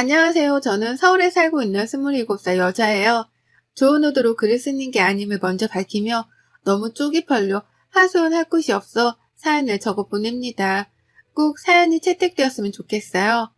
안녕하세요. 저는 서울에 살고 있는 27살 여자예요. 좋은 의도로 글을 쓰는 게 아님을 먼저 밝히며 너무 쪽이 별로 하소연할 곳이 없어 사연을 적어 보냅니다. 꼭 사연이 채택되었으면 좋겠어요.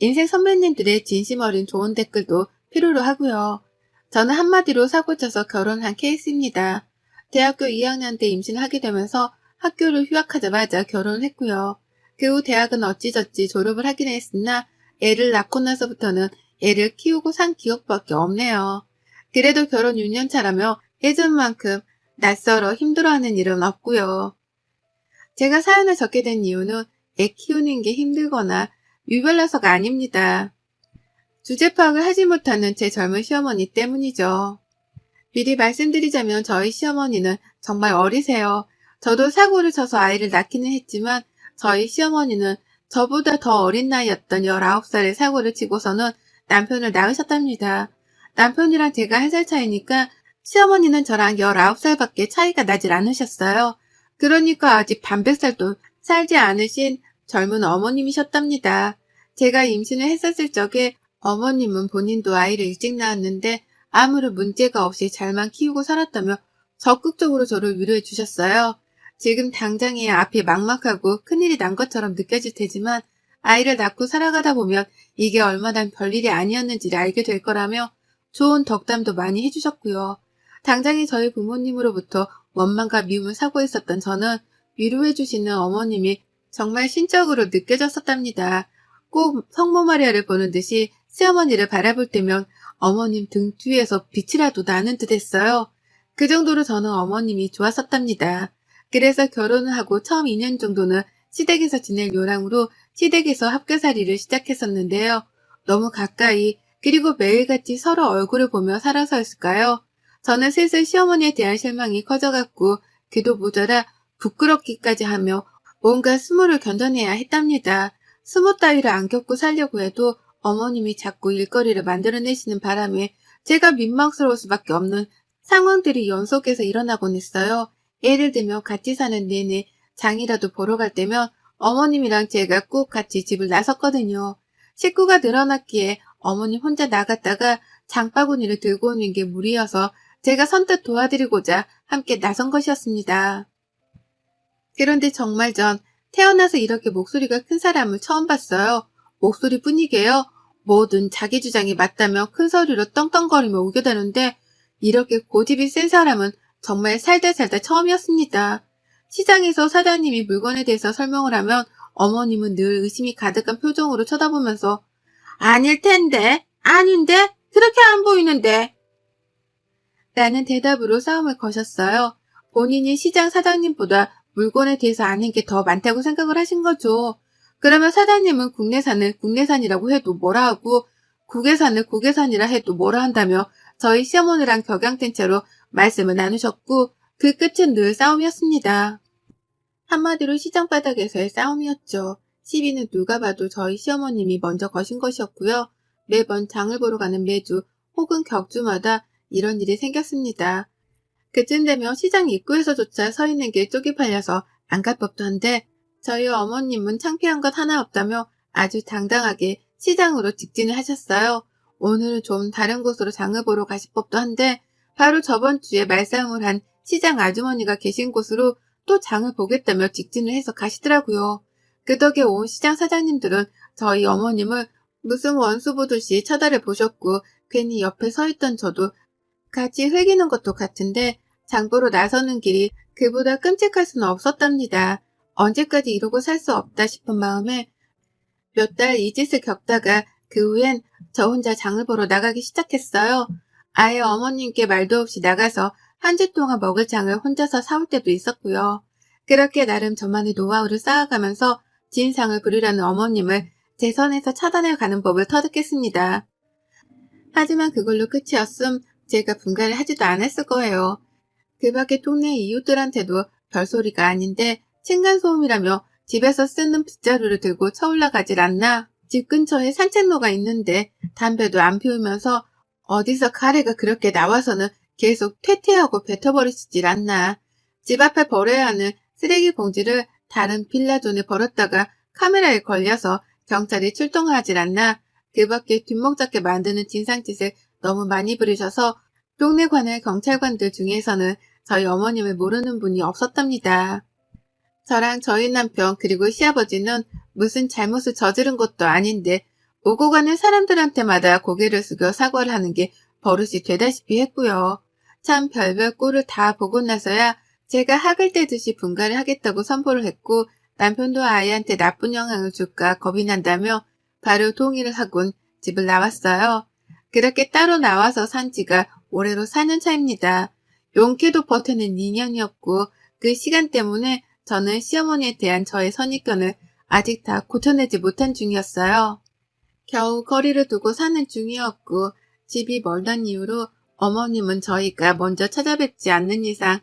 인생 선배님들의 진심 어린 좋은 댓글도 필요로 하고요. 저는 한마디로 사고쳐서 결혼한 케이스입니다. 대학교 2학년 때 임신을 하게 되면서 학교를 휴학하자마자 결혼을 했고요. 그 후 대학은 어찌저찌 졸업을 하긴 했으나 애를 낳고 나서부터는 애를 키우고 산 기억밖에 없네요. 그래도 결혼 6년 차라며 예전만큼 낯설어 힘들어하는 일은 없고요. 제가 사연을 적게 된 이유는 애 키우는 게 힘들거나 유별나서가 아닙니다. 주제 파악을 하지 못하는 제 젊은 시어머니 때문이죠. 미리 말씀드리자면 저희 시어머니는 정말 어리세요. 저도 사고를 쳐서 아이를 낳기는 했지만 저희 시어머니는 저보다 더 어린 나이였던 19살에 사고를 치고서는 남편을 낳으셨답니다. 남편이랑 제가 1살 차이니까 시어머니는 저랑 19살밖에 차이가 나질 않으셨어요. 그러니까 아직 반백살도 살지 않으신 젊은 어머님이셨답니다. 제가 임신을 했었을 적에 어머님은 본인도 아이를 일찍 낳았는데 아무런 문제가 없이 잘만 키우고 살았다며 적극적으로 저를 위로해 주셨어요. 지금 당장에 앞이 막막하고 큰일이 난 것처럼 느껴질 테지만 아이를 낳고 살아가다 보면 이게 얼마나 별일이 아니었는지를 알게 될 거라며 좋은 덕담도 많이 해주셨고요. 당장에 저희 부모님으로부터 원망과 미움을 사고 있었던 저는 위로해 주시는 어머님이 정말 신적으로 느껴졌었답니다. 꼭 성모 마리아를 보는 듯이 시어머니를 바라볼 때면 어머님 등 뒤에서 빛이라도 나는 듯 했어요. 그 정도로 저는 어머님이 좋았었답니다. 그래서 결혼을 하고 처음 2년 정도는 시댁에서 지낼 요랑으로 시댁에서 합교살이를 시작했었는데요. 너무 가까이 그리고 매일같이 서로 얼굴을 보며 살아서였을까요? 저는 슬슬 시어머니에 대한 실망이 커져갔고 그도 모자라 부끄럽기까지 하며 온갖 수모를 견뎌내야 했답니다. 수모 따위를 안 겪고 살려고 해도 어머님이 자꾸 일거리를 만들어내시는 바람에 제가 민망스러울 수밖에 없는 상황들이 연속해서 일어나곤 했어요. 예를 들면 같이 사는 내내 장이라도 보러 갈 때면 어머님이랑 제가 꼭 같이 집을 나섰거든요. 식구가 늘어났기에 어머님 혼자 나갔다가 장바구니를 들고 오는 게 무리여서 제가 선뜻 도와드리고자 함께 나선 것이었습니다. 그런데 정말 전 태어나서 이렇게 목소리가 큰 사람을 처음 봤어요. 목소리뿐이게요. 뭐든 자기 주장이 맞다며 큰 소리로 떵떵거리며 우겨대는데 이렇게 고집이 센 사람은 정말 살다 처음이었습니다. 시장에서 사장님이 물건에 대해서 설명을 하면 어머님은 늘 의심이 가득한 표정으로 쳐다보면서 아닐 텐데, 아닌데, 그렇게 안 보이는데 라는 대답으로 싸움을 거셨어요. 본인이 시장 사장님보다 물건에 대해서 아는 게 더 많다고 생각을 하신 거죠. 그러면 사장님은 국내산이라고 해도 뭐라 하고 국외산을 국외산이라 해도 뭐라 한다며 저희 시어머니랑 격양된 채로 말씀을 나누셨고 그 끝은 늘 싸움이었습니다. 한마디로 시장 바닥에서의 싸움이었죠. 시비는 누가 봐도 저희 시어머님이 먼저 거신 것이었고요. 매번 장을 보러 가는 매주 혹은 격주마다 이런 일이 생겼습니다. 그쯤 되면 시장 입구에서조차 서 있는 게 쪽이 팔려서 안 갈 법도 한데 저희 어머님은 창피한 것 하나 없다며 아주 당당하게 시장으로 직진을 하셨어요. 오늘은 좀 다른 곳으로 장을 보러 가실 법도 한데 바로 저번 주에 말싸움을 한 시장 아주머니가 계신 곳으로 또 장을 보겠다며 직진을 해서 가시더라고요. 그 덕에 온 시장 사장님들은 저희 어머님을 무슨 원수 보듯이 쳐다를 보셨고 괜히 옆에 서 있던 저도 같이 흘기는 것도 같은데 장보러 나서는 길이 그보다 끔찍할 수는 없었답니다. 언제까지 이러고 살 수 없다 싶은 마음에 몇 달 이 짓을 겪다가 그 후엔 저 혼자 장을 보러 나가기 시작했어요. 아예 어머님께 말도 없이 나가서 한 주 동안 먹을 장을 혼자서 사올 때도 있었고요. 그렇게 나름 저만의 노하우를 쌓아가면서 진상을 부리려는 어머님을 제 선에서 차단해 가는 법을 터득했습니다. 하지만 그걸로 끝이었음 제가 분가를 하지도 않았을 거예요. 그 밖에 동네 이웃들한테도 별소리가 아닌데 층간소음이라며 집에서 쓰는 빗자루를 들고 쳐올라가질 않나. 집 근처에 산책로가 있는데 담배도 안 피우면서 어디서 가래가 그렇게 나와서는 계속 퇴퇴하고 뱉어버리시질 않나. 집 앞에 버려야 하는 쓰레기 봉지를 다른 빌라존에 버렸다가 카메라에 걸려서 경찰이 출동하질 않나. 그 밖에 뒷목 잡게 만드는 진상짓을 너무 많이 부리셔서 동네 관할 경찰관들 중에서는 저희 어머님을 모르는 분이 없었답니다. 저랑 저희 남편 그리고 시아버지는 무슨 잘못을 저지른 것도 아닌데 오고 가는 사람들한테마다 고개를 숙여 사과를 하는 게 버릇이 되다시피 했고요. 참 별별 꼴을 다 보고 나서야 제가 학을 떼듯이 분가를 하겠다고 선포를 했고 남편도 아이한테 나쁜 영향을 줄까 겁이 난다며 바로 동의를 하곤 집을 나왔어요. 그렇게 따로 나와서 산 지가 올해로 4년 차입니다. 용케도 버텨낸 2년이었고 그 시간 때문에 저는 시어머니에 대한 저의 선입견을 아직 다 고쳐내지 못한 중이었어요. 겨우 거리를 두고 사는 중이었고 집이 멀던 이유로 어머님은 저희가 먼저 찾아뵙지 않는 이상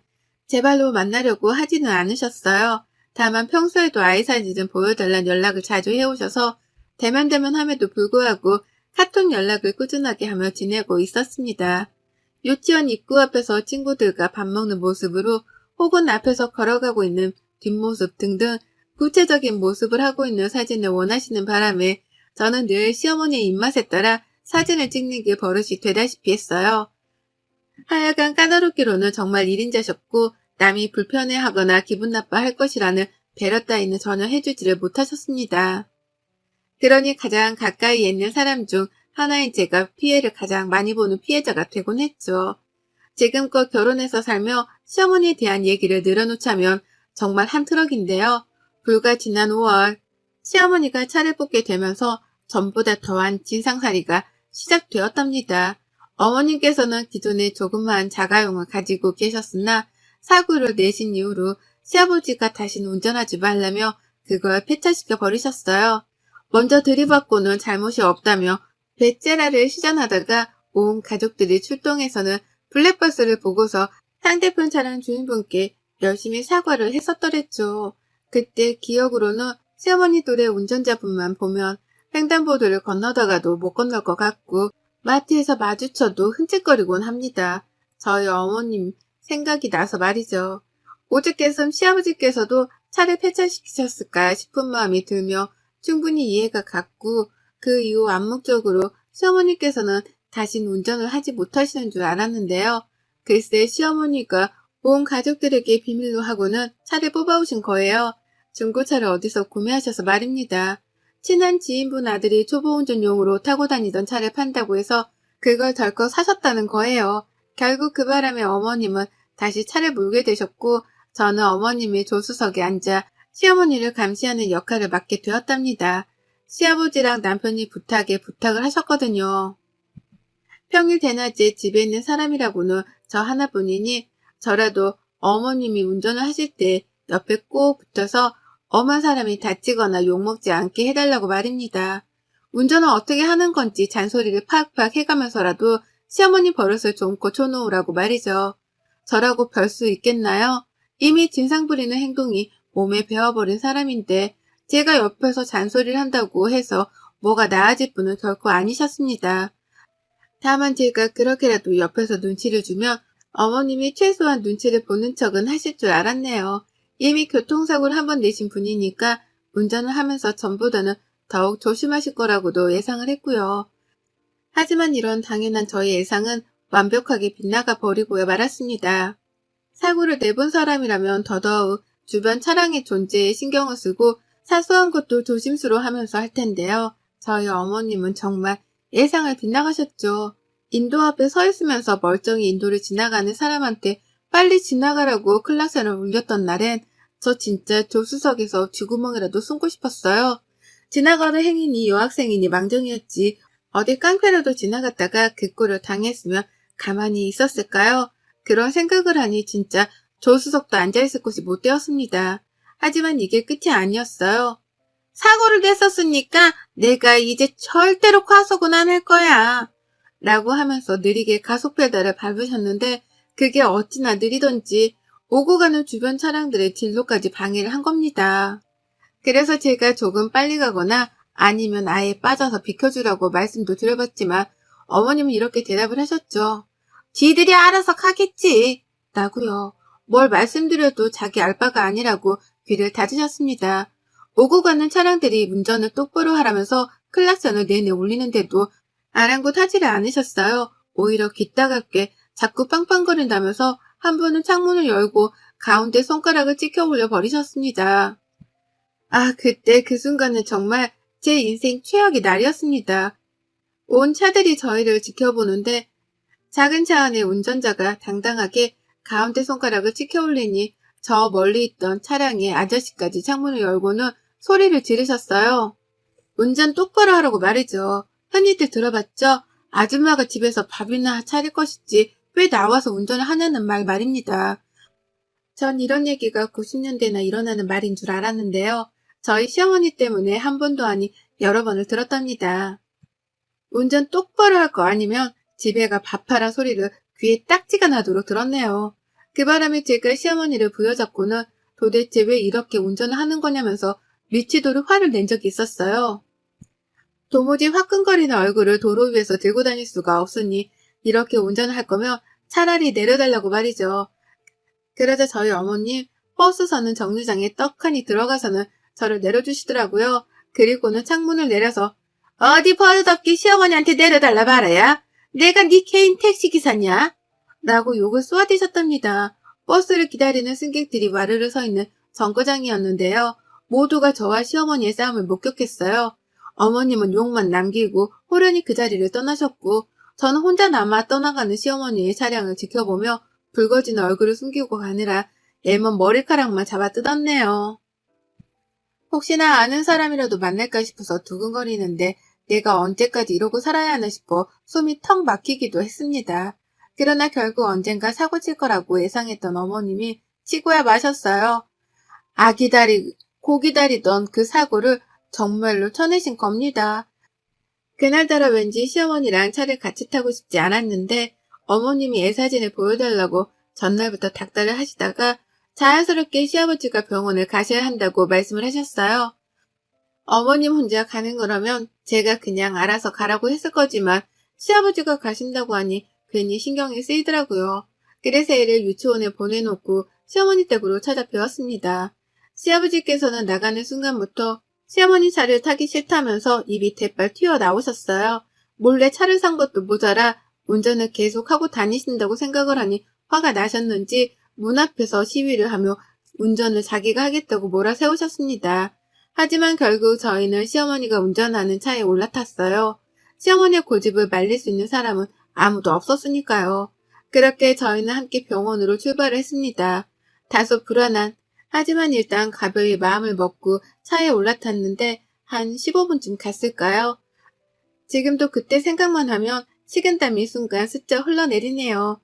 제 발로 만나려고 하지는 않으셨어요. 다만 평소에도 아이 사진 좀 보여달라는 연락을 자주 해오셔서 대면대면함에도 불구하고 카톡 연락을 꾸준하게 하며 지내고 있었습니다. 유치원 입구 앞에서 친구들과 밥 먹는 모습으로 혹은 앞에서 걸어가고 있는 뒷모습 등등 구체적인 모습을 하고 있는 사진을 원하시는 바람에 저는 늘 시어머니의 입맛에 따라 사진을 찍는 게 버릇이 되다시피 했어요. 하여간 까다롭기로는 정말 1인자셨고 남이 불편해하거나 기분 나빠할 것이라는 배려 따위는 전혀 해주지를 못하셨습니다. 그러니 가장 가까이 있는 사람 중 하나인 제가 피해를 가장 많이 보는 피해자가 되곤 했죠. 지금껏 결혼해서 살며 시어머니에 대한 얘기를 늘어놓자면 정말 한 트럭인데요. 불과 지난 5월 시어머니가 차를 뽑게 되면서 전보다 더한 진상살이가 시작되었답니다. 어머님께서는 기존에 조그마한 자가용을 가지고 계셨으나 사고를 내신 이후로 시아버지가 다시는 운전하지 말라며 그걸 폐차시켜 버리셨어요. 먼저 들이받고는 잘못이 없다며 배째라를 시전하다가 온 가족들이 출동해서는 블랙버스를 보고서 상대편 차량 주인분께 열심히 사과를 했었더랬죠. 그때 기억으로는 시어머니 또래 운전자분만 보면 횡단보도를 건너다가도 못 건널 것 같고 마트에서 마주쳐도 흠칫거리곤 합니다. 저희 어머님 생각이 나서 말이죠. 오죽했음 시아버지께서도 차를 폐차시키셨을까 싶은 마음이 들며 충분히 이해가 갔고 그 이후 암묵적으로 시어머니께서는 다신 운전을 하지 못하시는 줄 알았는데요. 글쎄 시어머니가 온 가족들에게 비밀로 하고는 차를 뽑아오신 거예요. 중고차를 어디서 구매하셔서 말입니다. 친한 지인분 아들이 초보운전용으로 타고 다니던 차를 판다고 해서 그걸 덜컥 사셨다는 거예요. 결국 그 바람에 어머님은 다시 차를 몰게 되셨고 저는 어머님의 조수석에 앉아 시어머니를 감시하는 역할을 맡게 되었답니다. 시아버지랑 남편이 부탁을 하셨거든요. 평일 대낮에 집에 있는 사람이라고는 저 하나뿐이니 저라도 어머님이 운전을 하실 때 옆에 꼭 붙어서 엄한 사람이 다치거나 욕먹지 않게 해달라고 말입니다. 운전을 어떻게 하는 건지 잔소리를 팍팍 해가면서라도 시어머니 버릇을 좀 고쳐놓으라고 말이죠. 저라고 별 수 있겠나요? 이미 진상 부리는 행동이 몸에 배어버린 사람인데 제가 옆에서 잔소리를 한다고 해서 뭐가 나아질 분은 결코 아니셨습니다. 다만 제가 그렇게라도 옆에서 눈치를 주면 어머님이 최소한 눈치를 보는 척은 하실 줄 알았네요. 이미 교통사고를 한 번 내신 분이니까 운전을 하면서 전보다는 더욱 조심하실 거라고도 예상을 했고요. 하지만 이런 당연한 저의 예상은 완벽하게 빗나가 버리고야 말았습니다. 사고를 내본 사람이라면 더더욱 주변 차량의 존재에 신경을 쓰고 사소한 것도 조심스러워하면서 할 텐데요. 저희 어머님은 정말 예상을 빗나가셨죠. 인도 앞에 서 있으면서 멀쩡히 인도를 지나가는 사람한테 빨리 지나가라고 클락션을 울렸던 날엔 저 진짜 조수석에서 쥐구멍이라도 숨고 싶었어요. 지나가는 행인이 여학생이니 망정이었지 어디 깡패라도 지나갔다가 그 꼴을 당했으면 가만히 있었을까요? 그런 생각을 하니 진짜 조수석도 앉아있을 곳이 못 되었습니다. 하지만 이게 끝이 아니었어요. 사고를 냈었으니까 내가 이제 절대로 과속은 안 할 거야. 라고 하면서 느리게 가속 페달을 밟으셨는데 그게 어찌나 느리던지 오고 가는 주변 차량들의 진로까지 방해를 한 겁니다. 그래서 제가 조금 빨리 가거나 아니면 아예 빠져서 비켜주라고 말씀도 드려봤지만 어머님은 이렇게 대답을 하셨죠. 지들이 알아서 가겠지. 라고요. 뭘 말씀드려도 자기 알 바가 아니라고 귀를 닫으셨습니다. 오고 가는 차량들이 운전을 똑바로 하라면서 클락션을 내내 울리는데도 아랑곳하지를 않으셨어요. 오히려 깃다갑게 자꾸 빵빵거린다면서 한 번은 창문을 열고 가운데 손가락을 찍혀 올려 버리셨습니다. 아, 그때 그 순간은 정말 제 인생 최악의 날이었습니다. 온 차들이 저희를 지켜보는데 작은 차 안에 운전자가 당당하게 가운데 손가락을 찍혀 올리니 저 멀리 있던 차량의 아저씨까지 창문을 열고는 소리를 지르셨어요. 운전 똑바로 하라고 말이죠. 흔히들 들어봤죠? 아줌마가 집에서 밥이나 차릴 것이지 왜 나와서 운전을 하냐는 말입니다. 전 이런 얘기가 90년대나 일어나는 말인 줄 알았는데요. 저희 시어머니 때문에 한 번도 아니 여러 번을 들었답니다. 운전 똑바로 할 거 아니면 집에 가 밥하라 소리를 귀에 딱지가 나도록 들었네요. 그 바람에 제가 시어머니를 부여잡고는 도대체 왜 이렇게 운전을 하는 거냐면서 미치도록 화를 낸 적이 있었어요. 도무지 화끈거리는 얼굴을 도로 위에서 들고 다닐 수가 없으니 이렇게 운전을 할 거면 차라리 내려달라고 말이죠. 그러자 저희 어머님 버스서는 정류장에 떡하니 들어가서는 저를 내려주시더라고요. 그리고는 창문을 내려서 어디 버릇없게 시어머니한테 내려달라 말아야? 내가 네 개인 택시기사냐? 라고 욕을 쏘아대셨답니다. 버스를 기다리는 승객들이 와르르 서 있는 정거장이었는데요. 모두가 저와 시어머니의 싸움을 목격했어요. 어머님은 욕만 남기고 호련히 그 자리를 떠나셨고 저는 혼자 남아 떠나가는 시어머니의 차량을 지켜보며 붉어진 얼굴을 숨기고 가느라 앨범 머리카락만 잡아 뜯었네요. 혹시나 아는 사람이라도 만날까 싶어서 두근거리는데 내가 언제까지 이러고 살아야 하나 싶어 숨이 턱 막히기도 했습니다. 그러나 결국 언젠가 사고 칠 거라고 예상했던 어머님이 치고야 마셨어요. 고 기다리던 그 사고를 정말로 쳐내신 겁니다. 그날따라 왠지 시어머니랑 차를 같이 타고 싶지 않았는데 어머님이 애사진을 보여달라고 전날부터 닥달을 하시다가 자연스럽게 시아버지가 병원을 가셔야 한다고 말씀을 하셨어요. 어머님 혼자 가는 거라면 제가 그냥 알아서 가라고 했을 거지만 시아버지가 가신다고 하니 괜히 신경이 쓰이더라고요. 그래서 애를 유치원에 보내놓고 시어머니 댁으로 찾아뵈었습니다. 시아버지께서는 나가는 순간부터 시어머니 차를 타기 싫다면서 입이 대빨 튀어나오셨어요. 몰래 차를 산 것도 모자라 운전을 계속하고 다니신다고 생각을 하니 화가 나셨는지 문 앞에서 시위를 하며 운전을 자기가 하겠다고 몰아세우셨습니다. 하지만 결국 저희는 시어머니가 운전하는 차에 올라탔어요. 시어머니의 고집을 말릴 수 있는 사람은 아무도 없었으니까요. 그렇게 저희는 함께 병원으로 출발을 했습니다. 다소 불안한, 하지만 일단 가벼이 마음을 먹고 차에 올라탔는데 한 15분쯤 갔을까요? 지금도 그때 생각만 하면 식은땀이 순간 스쳐 흘러내리네요.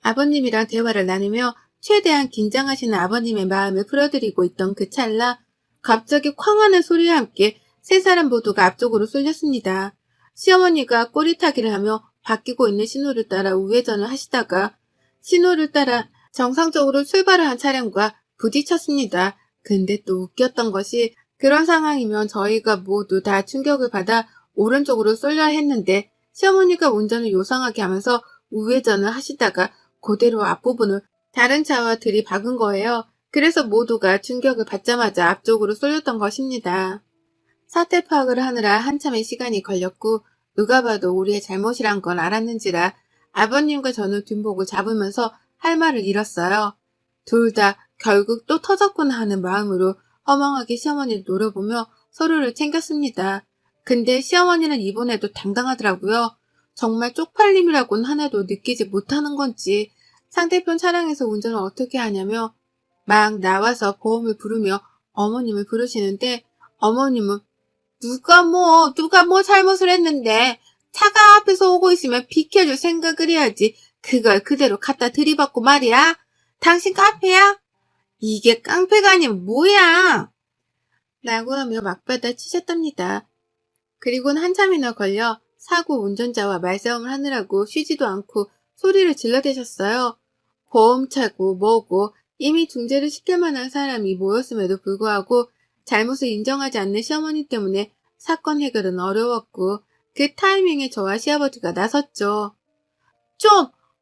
아버님이랑 대화를 나누며 최대한 긴장하시는 아버님의 마음을 풀어드리고 있던 그 찰나 갑자기 쾅 하는 소리와 함께 세 사람 모두가 앞쪽으로 쏠렸습니다. 시어머니가 꼬리타기를 하며 바뀌고 있는 신호를 따라 우회전을 하시다가 신호를 따라 정상적으로 출발을 한 차량과 부딪혔습니다. 근데 또 웃겼던 것이 그런 상황이면 저희가 모두 다 충격을 받아 오른쪽으로 쏠려야 했는데 시어머니가 운전을 요상하게 하면서 우회전을 하시다가 그대로 앞부분을 다른 차와 들이박은 거예요. 그래서 모두가 충격을 받자마자 앞쪽으로 쏠렸던 것입니다. 사태 파악을 하느라 한참의 시간이 걸렸고 누가 봐도 우리의 잘못이란 건 알았는지라 아버님과 저는 뒷목을 잡으면서 할 말을 잃었어요. 둘 다 결국 또 터졌구나 하는 마음으로 허망하게 시어머니를 노려보며 서로를 챙겼습니다. 근데 시어머니는 이번에도 당당하더라고요. 정말 쪽팔림이라고는 하나도 느끼지 못하는 건지 상대편 차량에서 운전을 어떻게 하냐며 막 나와서 보험을 부르며 어머님을 부르시는데 어머님은 누가 뭐 잘못을 했는데 차가 앞에서 오고 있으면 비켜줄 생각을 해야지 그걸 그대로 갖다 들이받고 말이야. 당신 깡패야? 이게 깡패가 아니면 뭐야? 라고 하며 막받아 치셨답니다. 그리고는 한참이나 걸려 사고 운전자와 말싸움을 하느라고 쉬지도 않고 소리를 질러대셨어요. 보험차고 뭐고 이미 중재를 시킬 만한 사람이 모였음에도 불구하고 잘못을 인정하지 않는 시어머니 때문에 사건 해결은 어려웠고 그 타이밍에 저와 시아버지가 나섰죠.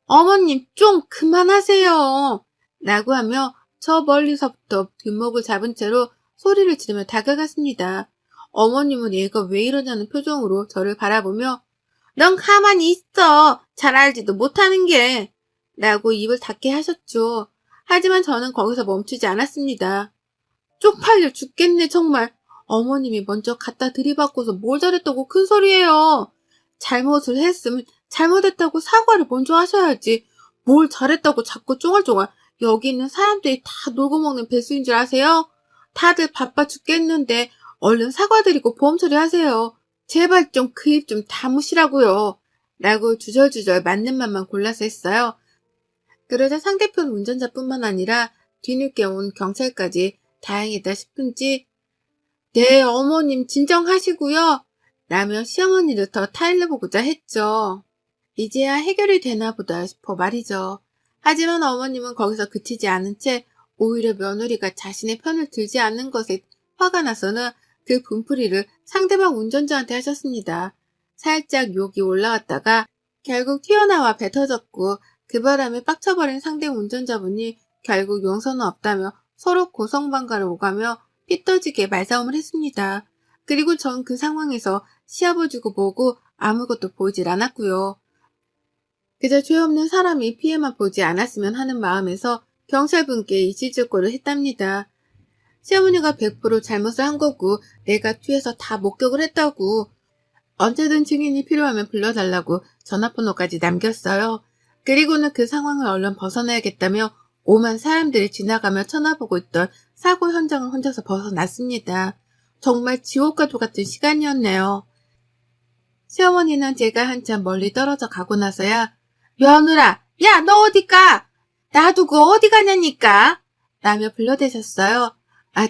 어머님 좀 그만하세요. 라고 하며 저 멀리서부터 뒷목을 잡은 채로 소리를 지르며 다가갔습니다. 어머님은 얘가 왜 이러냐는 표정으로 저를 바라보며 넌 가만히 있어. 잘 알지도 못하는 게. 라고 입을 닫게 하셨죠. 하지만 저는 거기서 멈추지 않았습니다. 쪽팔려 죽겠네 정말. 어머님이 먼저 갖다 들이받고서 뭘 잘했다고 큰 소리예요. 잘못을 했으면 잘못했다고 사과를 먼저 하셔야지. 뭘 잘했다고 자꾸 쫑알쫑알. 여기 있는 사람들이 다 놀고 먹는 배수인 줄 아세요? 다들 바빠 죽겠는데 얼른 사과드리고 보험 처리하세요. 제발 좀 그 입 좀 다무시라고요. 라고 주절주절 맞는 말만 골라서 했어요. 그러자 상대편 운전자뿐만 아니라 뒤늦게 온 경찰까지 다행이다 싶은지 네 어머님 진정하시고요. 라며 시어머니를 더 타일러보고자 했죠. 이제야 해결이 되나 보다 싶어 말이죠. 하지만 어머님은 거기서 그치지 않은 채 오히려 며느리가 자신의 편을 들지 않는 것에 화가 나서는 그 분풀이를 상대방 운전자한테 하셨습니다. 살짝 욕이 올라왔다가 결국 튀어나와 뱉어졌고 그 바람에 빡쳐버린 상대 운전자분이 결국 용서는 없다며 서로 고성방가를 오가며 피 터지게 말싸움을 했습니다. 그리고 전 그 상황에서 시아버지고 뭐고 아무것도 보이질 않았고요. 그저 죄 없는 사람이 피해만 보지 않았으면 하는 마음에서 경찰분께 이실직고를 했답니다. 시어머니가 100% 잘못을 한 거고 내가 뒤에서 다 목격을 했다고 언제든 증인이 필요하면 불러달라고 전화번호까지 남겼어요. 그리고는 그 상황을 얼른 벗어나야겠다며 오만 사람들이 지나가며 쳐다보고 있던 사고 현장을 혼자서 벗어났습니다. 정말 지옥과도 같은 시간이었네요. 시어머니는 제가 한참 멀리 떨어져 가고 나서야 며느라, 야 너 어디 가? 놔두고 어디 가냐니까? 라며 불러대셨어요.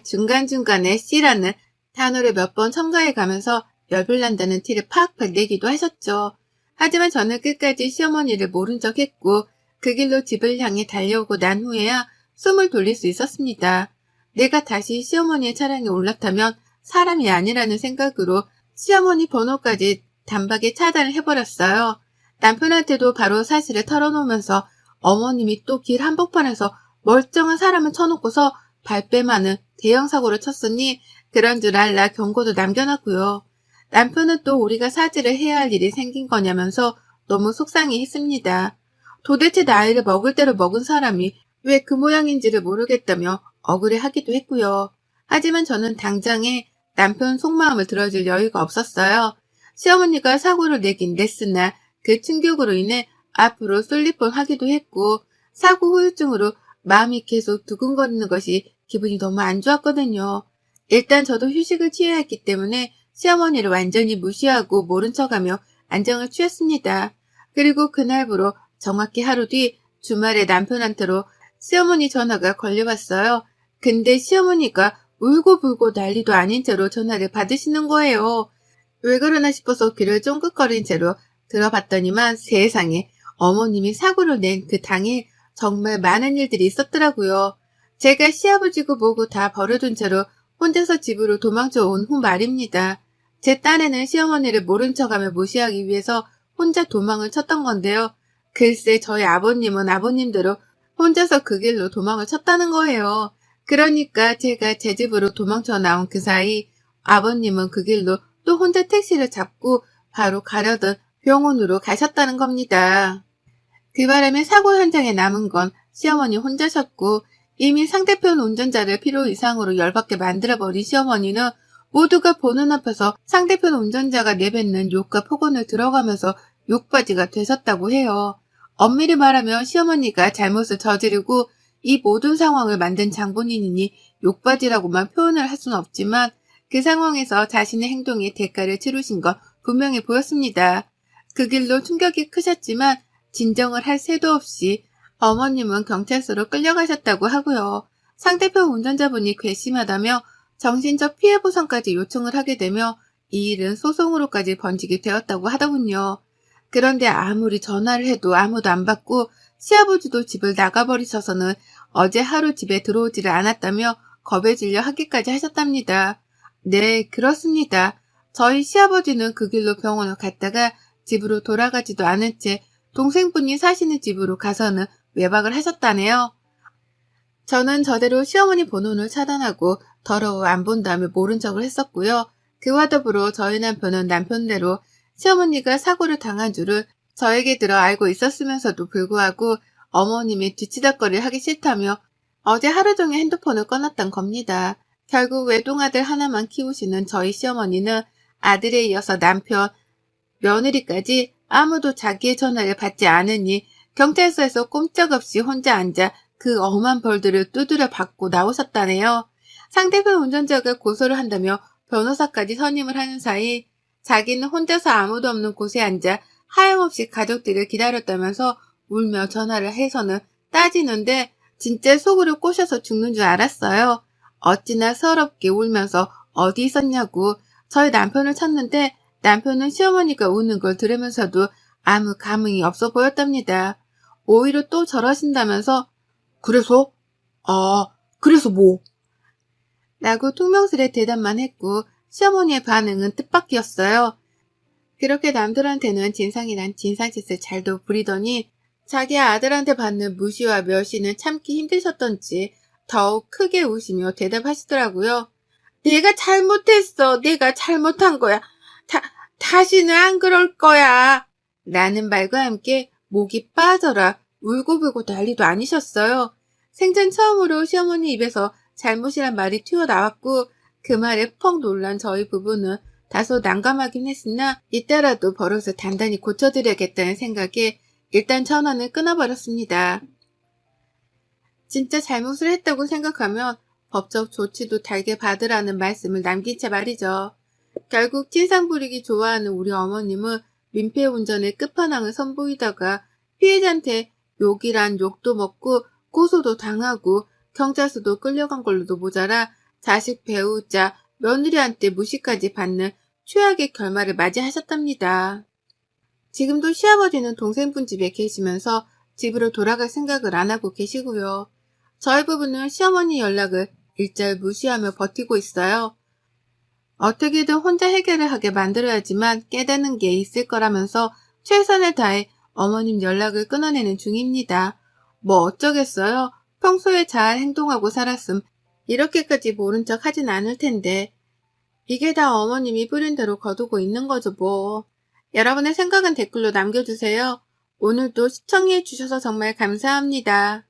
중간중간에 씨라는 단어를 몇 번 첨가해 가면서 열불 난다는 티를 팍팍 내기도 하셨죠. 하지만 저는 끝까지 시어머니를 모른 척 했고 그 길로 집을 향해 달려오고 난 후에야 숨을 돌릴 수 있었습니다. 내가 다시 시어머니의 차량에 올라타면 사람이 아니라는 생각으로 시어머니 번호까지 단박에 차단을 해버렸어요. 남편한테도 바로 사실을 털어놓으면서 어머님이 또 길 한복판에서 멀쩡한 사람을 쳐놓고서 발뺌하는 대형 사고를 쳤으니 그런 줄 알라 경고도 남겨놨고요. 남편은 또 우리가 사죄를 해야 할 일이 생긴 거냐면서 너무 속상해했습니다. 도대체 나이를 먹을 대로 먹은 사람이 왜 그 모양인지를 모르겠다며 억울해하기도 했고요. 하지만 저는 당장에 남편 속마음을 들어줄 여유가 없었어요. 시어머니가 사고를 내긴 냈으나 그 충격으로 인해 앞으로 쏠릴 뻔하기도 했고 사고 후유증으로 마음이 계속 두근거리는 것이 기분이 너무 안 좋았거든요. 일단 저도 휴식을 취해야 했기 때문에 시어머니를 완전히 무시하고 모른 척하며 안정을 취했습니다. 그리고 그날부로 정확히 하루 뒤 주말에 남편한테로 시어머니 전화가 걸려왔어요. 근데 시어머니가 울고불고 난리도 아닌 채로 전화를 받으시는 거예요. 왜 그러나 싶어서 귀를 쫑긋거린 채로 들어봤더니만 세상에 어머님이 사고를 낸 그 당일 정말 많은 일들이 있었더라고요. 제가 시아버지고 뭐고 다 버려둔 채로 혼자서 집으로 도망쳐 온 후 말입니다. 제 딴에는 시어머니를 모른 척하며 무시하기 위해서 혼자 도망을 쳤던 건데요. 글쎄 저희 아버님은 아버님대로 혼자서 그 길로 도망을 쳤다는 거예요. 그러니까 제가 제 집으로 도망쳐 나온 그 사이 아버님은 그 길로 또 혼자 택시를 잡고 바로 가려던 병원으로 가셨다는 겁니다. 그 바람에 사고 현장에 남은 건 시어머니 혼자셨고 이미 상대편 운전자를 필요 이상으로 열받게 만들어버린 시어머니는 모두가 보는 앞에서 상대편 운전자가 내뱉는 욕과 폭언을 들어가면서 욕바지가 되셨다고 해요. 엄밀히 말하면 시어머니가 잘못을 저지르고 이 모든 상황을 만든 장본인이니 욕바지라고만 표현을 할 수는 없지만 그 상황에서 자신의 행동에 대가를 치르신 건 분명해 보였습니다. 그 길로 충격이 크셨지만 진정을 할 새도 없이 어머님은 경찰서로 끌려가셨다고 하고요. 상대편 운전자분이 괘씸하다며 정신적 피해보상까지 요청을 하게 되며 이 일은 소송으로까지 번지게 되었다고 하더군요. 그런데 아무리 전화를 해도 아무도 안 받고 시아버지도 집을 나가버리셔서는 어제 하루 집에 들어오지를 않았다며 겁에 질려 하기까지 하셨답니다. 네, 그렇습니다. 저희 시아버지는 그 길로 병원을 갔다가 집으로 돌아가지도 않은 채 동생분이 사시는 집으로 가서는 외박을 하셨다네요. 저는 저대로 시어머니 번호를 차단하고 더러워 안 본다며 모른 척을 했었고요. 그와 더불어 저희 남편은 남편대로 시어머니가 사고를 당한 줄을 저에게 들어 알고 있었으면서도 불구하고 어머님이 뒤치다꺼리를 하기 싫다며 어제 하루 종일 핸드폰을 꺼놨던 겁니다. 결국 외동아들 하나만 키우시는 저희 시어머니는 아들에 이어서 남편, 며느리까지 아무도 자기의 전화를 받지 않으니 경찰서에서 꼼짝없이 혼자 앉아 그 엄한 벌들을 두드려 받고 나오셨다네요. 상대편 운전자가 고소를 한다며 변호사까지 선임을 하는 사이 자기는 혼자서 아무도 없는 곳에 앉아 하염없이 가족들을 기다렸다면서 울며 전화를 해서는 따지는데 진짜 속으로 꼬셔서 죽는 줄 알았어요. 어찌나 서럽게 울면서 어디 있었냐고 저희 남편을 찾는데 남편은 시어머니가 우는 걸 들으면서도 아무 감흥이 없어 보였답니다. 오히려 또 저러신다면서 그래서? 그래서 뭐? 라고 퉁명스레 대답만 했고 시어머니의 반응은 뜻밖이었어요. 그렇게 남들한테는 진상이란 진상짓을 잘도 부리더니 자기 아들한테 받는 무시와 멸시는 참기 힘드셨던지 더욱 크게 우시며 대답하시더라고요. 내가 잘못했어. 내가 잘못한 거야. 다시는 안 그럴 거야. 라는 말과 함께 목이 빠져라 울고불고 난리도 아니셨어요. 생전 처음으로 시어머니 입에서 잘못이란 말이 튀어나왔고 그 말에 펑 놀란 저희 부부는 다소 난감하긴 했으나 이따라도 버릇을 단단히 고쳐드려야겠다는 생각에 일단 전화는 끊어버렸습니다. 진짜 잘못을 했다고 생각하면 법적 조치도 달게 받으라는 말씀을 남긴 채 말이죠. 결국 진상 부리기 좋아하는 우리 어머님은 민폐 운전의 끝판왕을 선보이다가 피해자한테 욕이란 욕도 먹고 고소도 당하고 경찰서도 끌려간 걸로도 모자라 자식 배우자 며느리한테 무시까지 받는 최악의 결말을 맞이하셨답니다. 지금도 시아버지는 동생분 집에 계시면서 집으로 돌아갈 생각을 안 하고 계시고요. 저희 부부는 시어머니 연락을 일절 무시하며 버티고 있어요. 어떻게든 혼자 해결을 하게 만들어야지만 깨닫는 게 있을 거라면서 최선을 다해 어머님 연락을 끊어내는 중입니다. 뭐 어쩌겠어요. 평소에 잘 행동하고 살았음 이렇게까지 모른 척 하진 않을 텐데 이게 다 어머님이 뿌린 대로 거두고 있는 거죠 뭐. 여러분의 생각은 댓글로 남겨주세요. 오늘도 시청해 주셔서 정말 감사합니다.